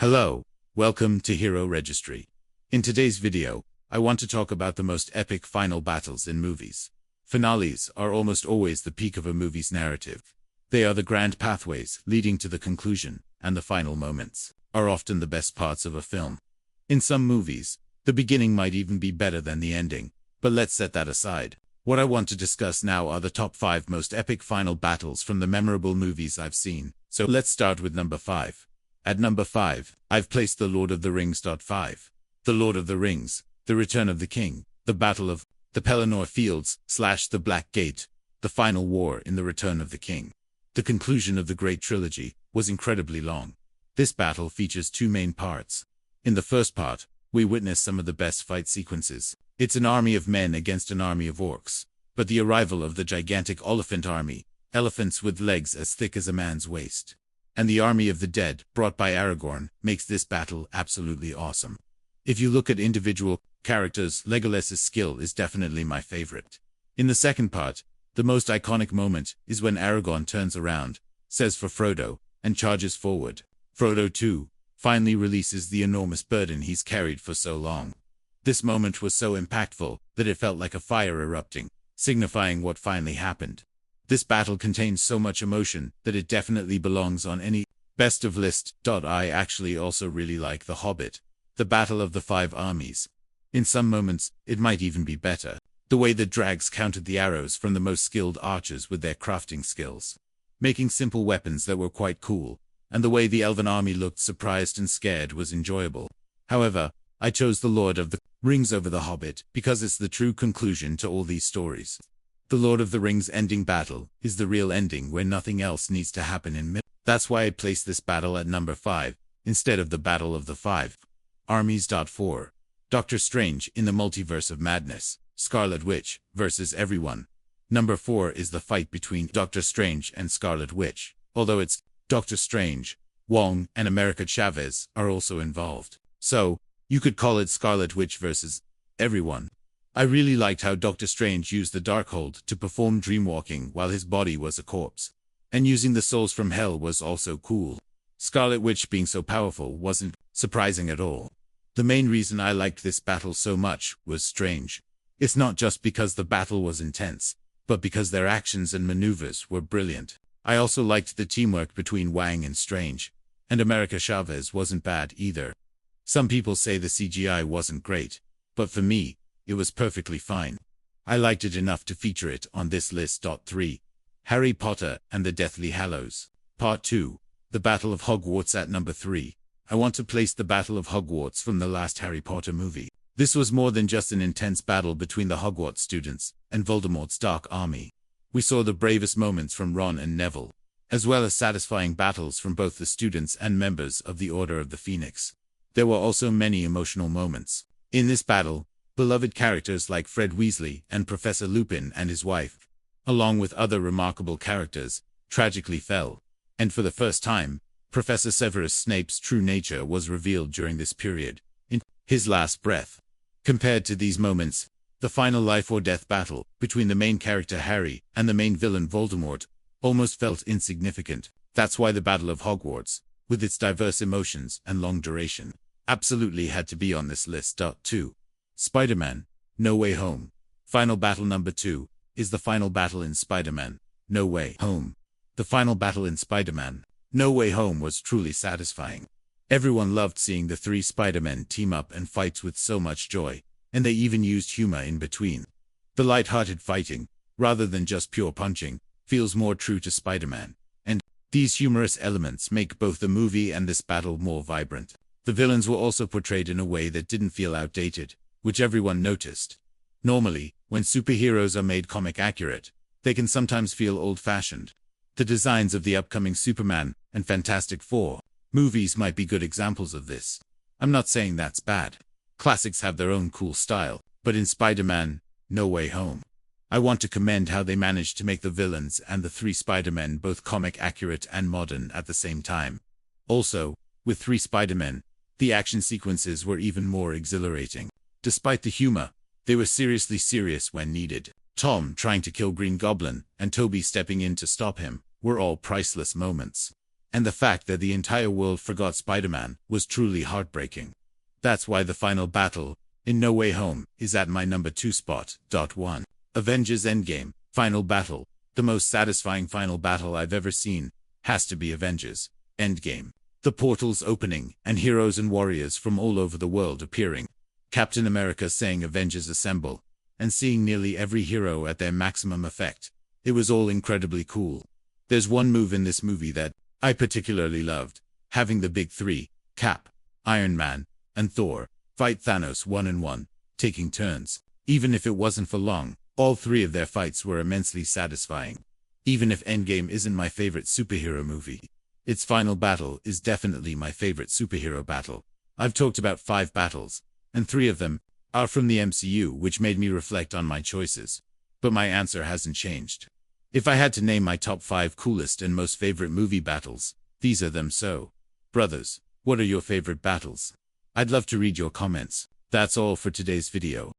Hello, welcome to Hero Registry. In today's video, I want to talk about the most epic final battles in movies. Finales are almost always the peak of a movie's narrative. They are the grand pathways leading to the conclusion, and the final moments are often the best parts of a film. In some movies, the beginning might even be better than the ending, but let's set that aside. What I want to discuss now are the top 5 most epic final battles from the memorable movies I've seen. So let's start with number 5. At number 5, I've placed The Lord of the Rings. 5. The Lord of the Rings, The Return of the King, The Battle of the Pelennor Fields / the Black Gate, the final war in The Return of the King. The conclusion of the great trilogy was incredibly long. This battle features 2 main parts. In the first part, we witness some of the best fight sequences. It's an army of men against an army of orcs. But the arrival of the gigantic elephant army, elephants with legs as thick as a man's waist, and the army of the dead, brought by Aragorn, makes this battle absolutely awesome. If you look at individual characters, Legolas's skill is definitely my favorite. In the second part, the most iconic moment is when Aragorn turns around, says for Frodo, and charges forward. Frodo, too, finally releases the enormous burden he's carried for so long. This moment was so impactful that it felt like a fire erupting, signifying what finally happened. This battle contains so much emotion that it definitely belongs on any best of list. I actually also really like The Hobbit, the Battle of the 5 Armies. In some moments, it might even be better. The way the drags countered the arrows from the most skilled archers with their crafting skills, making simple weapons that were quite cool, and the way the elven army looked surprised and scared was enjoyable. However, I chose The Lord of the Rings over The Hobbit because it's the true conclusion to all these stories. The Lord of the Rings ending battle is the real ending where nothing else needs to happen in mid. That's why I placed this battle at number 5, instead of the Battle of the 5 Armies. 4. Doctor Strange in the Multiverse of Madness, Scarlet Witch versus everyone. Number 4 is the fight between Doctor Strange and Scarlet Witch. Although it's Doctor Strange, Wong and America Chavez are also involved. So, you could call it Scarlet Witch versus everyone. I really liked how Doctor Strange used the Darkhold to perform dreamwalking while his body was a corpse. And using the souls from hell was also cool. Scarlet Witch being so powerful wasn't surprising at all. The main reason I liked this battle so much was Strange. It's not just because the battle was intense, but because their actions and maneuvers were brilliant. I also liked the teamwork between Wang and Strange, and America Chavez wasn't bad either. Some people say the CGI wasn't great, but for me, it was perfectly fine. I liked it enough to feature it on this list. 3. Harry Potter and the Deathly Hallows. Part 2. The Battle of Hogwarts at number 3. I want to place the Battle of Hogwarts from the last Harry Potter movie. This was more than just an intense battle between the Hogwarts students and Voldemort's Dark Army. We saw the bravest moments from Ron and Neville, as well as satisfying battles from both the students and members of the Order of the Phoenix. There were also many emotional moments. In this battle, beloved characters like Fred Weasley and Professor Lupin and his wife, along with other remarkable characters, tragically fell. And for the first time, Professor Severus Snape's true nature was revealed during this period, in his last breath. Compared to these moments, the final life or death battle between the main character Harry and the main villain Voldemort almost felt insignificant. That's why the Battle of Hogwarts, with its diverse emotions and long duration, absolutely had to be on this list. 2. Spider-Man, No Way Home. Final battle number 2 is the final battle in Spider-Man, No Way Home. The final battle in Spider-Man, No Way Home was truly satisfying. Everyone loved seeing the 3 Spider-Men team up and fight with so much joy, and they even used humor in between. The light-hearted fighting, rather than just pure punching, feels more true to Spider-Man, and these humorous elements make both the movie and this battle more vibrant. The villains were also portrayed in a way that didn't feel outdated, which everyone noticed. Normally, when superheroes are made comic accurate, they can sometimes feel old-fashioned. The designs of the upcoming Superman and Fantastic Four movies might be good examples of this. I'm not saying that's bad. Classics have their own cool style, but in Spider-Man, No Way Home, I want to commend how they managed to make the villains and the 3 Spider-Men both comic accurate and modern at the same time. Also, with 3 Spider-Men, the action sequences were even more exhilarating. Despite the humor, they were seriously serious when needed. Tom trying to kill Green Goblin and Toby stepping in to stop him were all priceless moments. and the fact that the entire world forgot Spider-Man was truly heartbreaking. That's why the final battle, in No Way Home, is at my number 2 spot. 1. Avengers Endgame, Final Battle. The most satisfying final battle I've ever seen has to be Avengers Endgame. The portals opening, and heroes and warriors from all over the world appearing. Captain America saying Avengers Assemble, and seeing nearly every hero at their maximum effect. It was all incredibly cool. There's one move in this movie that I particularly loved, having the big three, Cap, Iron Man, and Thor, fight Thanos one-on-one, taking turns. Even if it wasn't for long, all three of their fights were immensely satisfying. Even if Endgame isn't my favorite superhero movie, its final battle is definitely my favorite superhero battle. I've talked about 5 battles, and 3 of them are from the MCU, which made me reflect on my choices. But my answer hasn't changed. If I had to name my top 5 coolest and most favorite movie battles, these are them. So, brothers, what are your favorite battles? I'd love to read your comments. That's all for today's video.